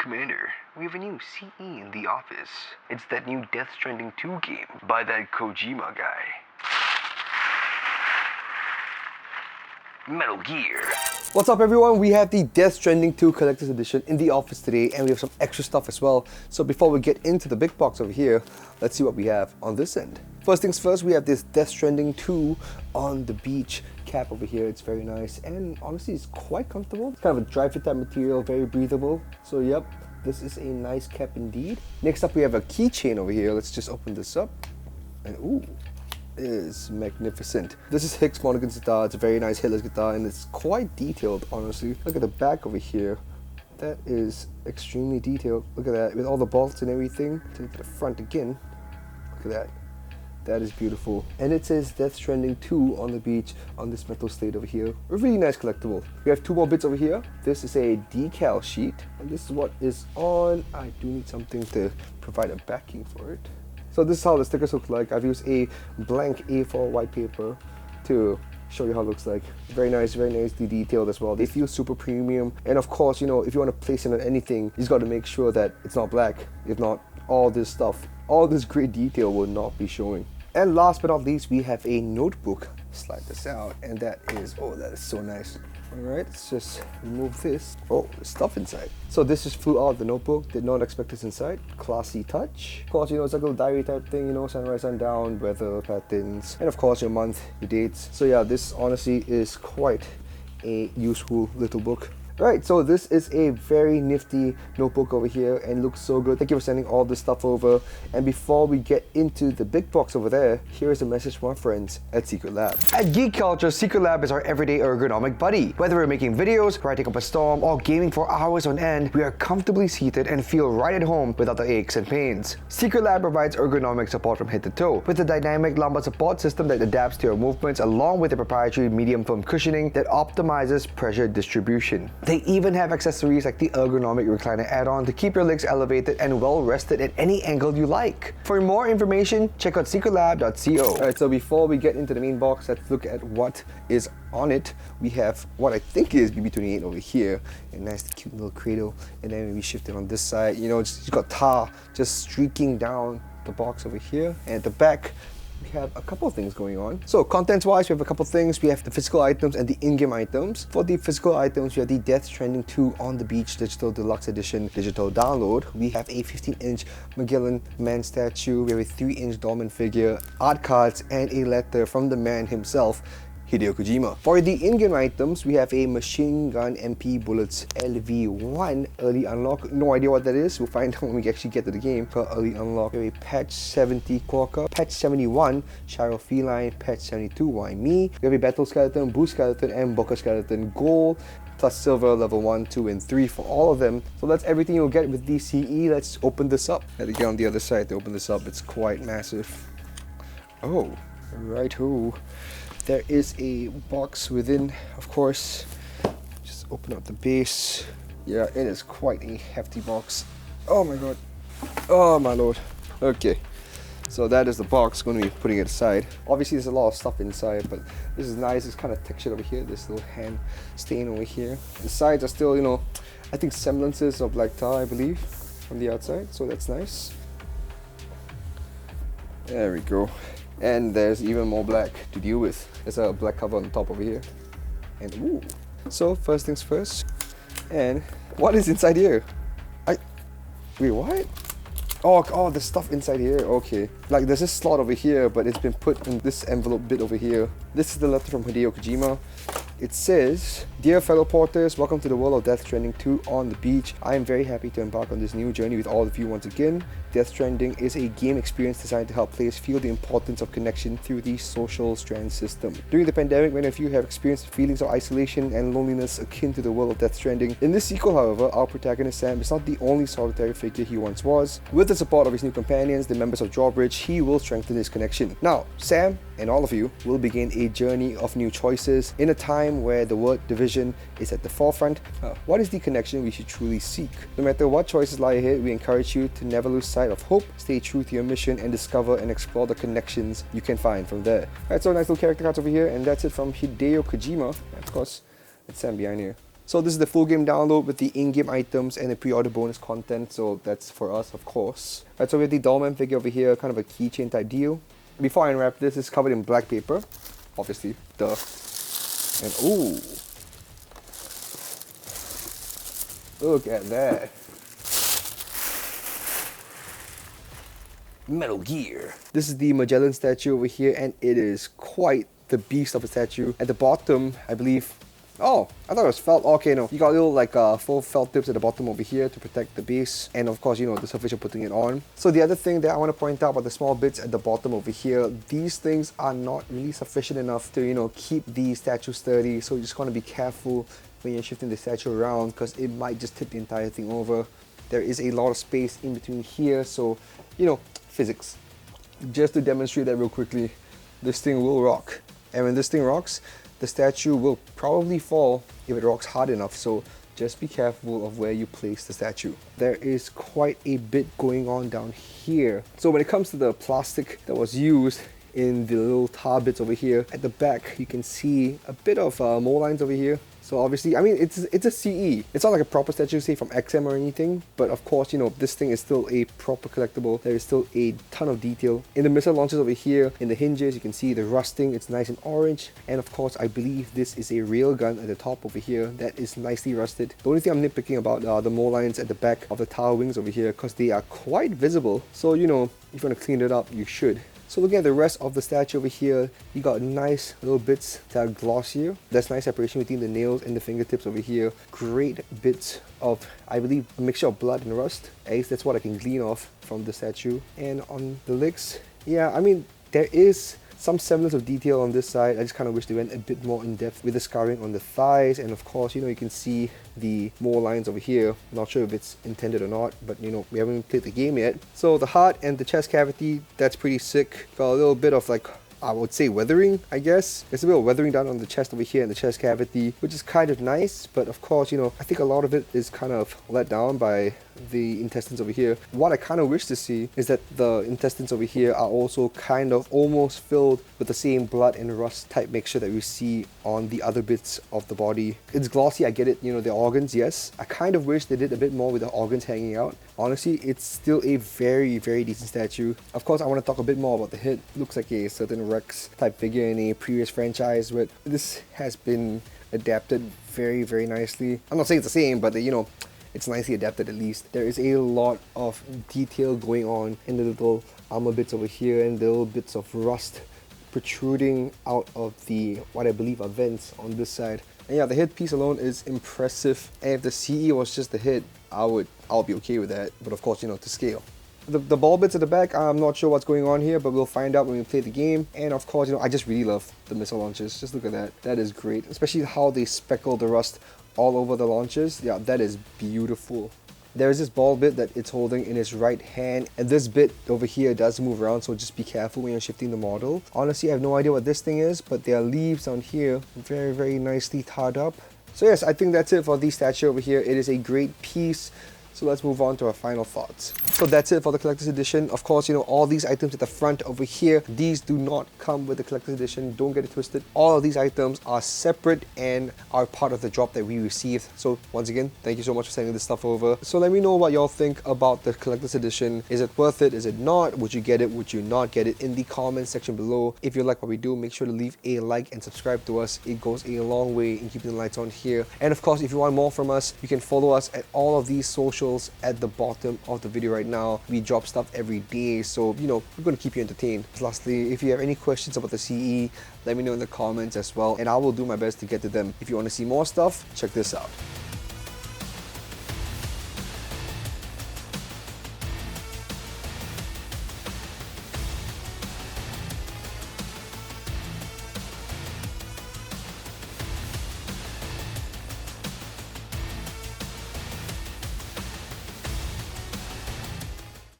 Commander, we have a new CE in the office. It's that new Death Stranding 2 game by that Kojima guy. Metal Gear. What's up everyone, we have the Death Stranding 2 Collector's Edition in the office today, and we have some extra stuff as well. So before we get into the big box over here, let's see what we have on this end. First things first, we have this Death Stranding 2 on the beach cap over here. It's very nice and honestly it's quite comfortable. It's kind of a dry fit type material, very breathable. So yep, this is a nice cap indeed. Next up we have a keychain over here. Let's just open this up and ooh, it is magnificent. This is Hicks Monaghan's guitar. It's a very nice hitless guitar and it's quite detailed honestly. Look at the back over here. That is extremely detailed. Look at that with all the bolts and everything. Take it to the front again. Look at that. That is beautiful. And it says Death Stranding 2 on the beach on this metal slate over here. A really nice collectible. We have two more bits over here. This is a decal sheet. And this is what is on. I do need something to provide a backing for it. So this is how the stickers look like. I've used a blank A4 white paper to show you how it looks like. Very nicely detailed as well. They feel super premium. And of course, you know, if you want to place it on anything, you just got to make sure that it's not black. If not, all this stuff, all this great detail will not be showing. And last but not least, we have a notebook. Slide this out, and that is, oh, that is so nice. All right, let's just remove this. Oh, there's stuff inside. So this just flew out of the notebook. Did not expect this inside. Classy touch. Of course, you know, it's like a little diary type thing, you know, sunrise, sundown, weather patterns, and of course your month, your dates. So yeah, this honestly is quite a useful little book. Right, so this is a very nifty notebook over here and looks so good. Thank you for sending all this stuff over. And before we get into the big box over there, here is a message from our friends at Secretlab. At Geek Culture, Secretlab is our everyday ergonomic buddy. Whether we're making videos, writing up a storm, or gaming for hours on end, we are comfortably seated and feel right at home without the aches and pains. Secretlab provides ergonomic support from head to toe with a dynamic lumbar support system that adapts to your movements along with a proprietary medium foam cushioning that optimizes pressure distribution. They even have accessories like the ergonomic recliner add-on to keep your legs elevated and well rested at any angle you like. For more information, check out secretlab.co. Alright, so before we get into the main box, let's look at what is on it. We have what I think is BB-28 over here, a nice cute little cradle, and then we shift it on this side. You know, it's got tar just streaking down the box over here, and at the back we have a couple of things going on. So contents wise, we have a couple of things. We have the physical items and the in-game items. For the physical items, we have the Death Stranding 2 on the beach digital deluxe edition digital download. We have a 15-inch Magellan Man statue. We have a 3-inch Dollman figure, art cards, and a letter from the man himself, Hideo Kojima. For the in-game items, we have a machine gun MP bullets LV1 early unlock. No idea what that is. We'll find out when we actually get to the game. For early unlock, we have a patch 70 Quokka, patch 71 Shiro Feline, patch 72 Why Me. We have a battle skeleton, boost skeleton, and Boka skeleton gold, plus silver level 1, 2, and 3 for all of them. So that's everything you'll get with the CE. Let's open this up. Had to get on the other side to open this up. It's quite massive. Oh, right-ho. There is a box within, of course. Just open up the base. Yeah, it is quite a hefty box. Oh my god. Oh my lord. Okay. So that is the box. Going to be putting it aside. Obviously there's a lot of stuff inside, but this is nice. It's kind of textured over here. This little hand stain over here. The sides are still, you know, I think semblances of black tar, I believe, from the outside. So that's nice. There we go. And there's even more black to deal with. There's a black cover on the top over here. And ooh. So first things first. And what is inside here? Wait, what? Oh, there's stuff inside here. Okay. Like there's this slot over here, but it's been put in this envelope bit over here. This is the letter from Hideo Kojima. It says, "Dear fellow porters, welcome to the world of Death Stranding 2 on the beach. I am very happy to embark on this new journey with all of you once again. Death Stranding is a game experience designed to help players feel the importance of connection through the social strand system. During the pandemic, many of you have experienced feelings of isolation and loneliness akin to the world of Death Stranding. In this sequel, however, our protagonist Sam is not the only solitary figure he once was. With the support of his new companions, the members of Drawbridge, he will strengthen his connection. Now, Sam and all of you will begin a journey of new choices in a time where the word division is at the forefront. What is the connection we should truly seek? No matter what choices lie ahead, we encourage you to never lose sight of hope, stay true to your mission, and discover and explore the connections you can find from there." Alright, so nice little character cards over here, and that's it from Hideo Kojima. And of course, it's Sam behind here. So this is the full game download with the in-game items and the pre-order bonus content, so that's for us, of course. Right, so we have the Dollman figure over here, kind of a keychain type deal. Before I unwrap this, it's covered in black paper, obviously, duh. And ooh, look at that. Metal Gear. This is the Magellan statue over here, and it is quite the beast of a statue. At the bottom, I believe, oh, I thought it was felt. Okay, no, you got little like full felt tips at the bottom over here to protect the base, and of course, you know, the surface you're putting it on. So the other thing that I want to point out about the small bits at the bottom over here, these things are not really sufficient enough to, you know, keep the statue sturdy. So you just want to be careful when you're shifting the statue around, because it might just tip the entire thing over. There is a lot of space in between here, so, you know, physics. Just to demonstrate that real quickly, this thing will rock. And when this thing rocks, the statue will probably fall if it rocks hard enough, so just be careful of where you place the statue. There is quite a bit going on down here. So when it comes to the plastic that was used in the little tar bits over here, at the back you can see a bit of mold lines over here. So obviously, I mean, it's a CE. It's not like a proper statue, say from XM or anything, but of course, you know, this thing is still a proper collectible. There is still a ton of detail. In the missile launchers over here, in the hinges, you can see the rusting, it's nice and orange. And of course, I believe this is a rail gun at the top over here that is nicely rusted. The only thing I'm nitpicking about are the mold lines at the back of the tower wings over here, because they are quite visible. So, you know, if you want to clean it up, you should. So looking at the rest of the statue over here, you got nice little bits that are glossier. That's nice separation between the nails and the fingertips over here. Great bits of, I believe, a mixture of blood and rust. At least that's what I can glean off from the statue. And on the legs, yeah, I mean, there is some semblance of detail on this side. I just kind of wish they went a bit more in depth with the scarring on the thighs, and of course, you know, you can see the more lines over here. Not sure if it's intended or not, but you know, we haven't played the game yet. So the heart and the chest cavity, that's pretty sick. Got a little bit of like, I would say weathering, I guess. There's a bit of weathering down on the chest over here and the chest cavity, which is kind of nice, but of course, you know, I think a lot of it is kind of let down by the intestines over here. What I kind of wish to see is that the intestines over here are also kind of almost filled with the same blood and rust type mixture that we see on the other bits of the body. It's glossy, I get it, you know, the organs, yes. I kind of wish they did a bit more with the organs hanging out. Honestly, it's still a very, very decent statue. Of course, I want to talk a bit more about the head. Looks like a certain Rex type figure in a previous franchise, but this has been adapted very, very nicely. I'm not saying it's the same, but you know, it's nicely adapted at least. There is a lot of detail going on in the little armor bits over here and the little bits of rust protruding out of the, what I believe are vents on this side. And yeah, the head piece alone is impressive. And if the CE was just the head, I'll be okay with that. But of course, you know, to scale. The ball bits at the back, I'm not sure what's going on here, but we'll find out when we play the game. And of course, you know, I just really love the missile launchers. Just look at that. That is great. Especially how they speckle the rust all over the launchers. Yeah, that is beautiful. There's this ball bit that it's holding in its right hand, and this bit over here does move around, so just be careful when you're shifting the model. Honestly, I have no idea what this thing is, but there are leaves on here, very, very nicely tied up. So yes, I think that's it for the statue over here. It is a great piece. So let's move on to our final thoughts. So that's it for the collector's edition. Of course, you know, all these items at the front over here, these do not come with the collector's edition. Don't get it twisted. All of these items are separate and are part of the drop that we received. So once again, thank you so much for sending this stuff over. So let me know what y'all think about the collector's edition. Is it worth it? Is it not? Would you get it? Would you not get it? In the comment section below. If you like what we do, make sure to leave a like and subscribe to us. It goes a long way in keeping the lights on here. And of course, if you want more from us, you can follow us at all of these socials at the bottom of the video right now. We drop stuff every day, so you know, we're going to keep you entertained. Lastly, if you have any questions about the CE, let me know in the comments as well, and I will do my best to get to them. If you want to see more stuff, check this out.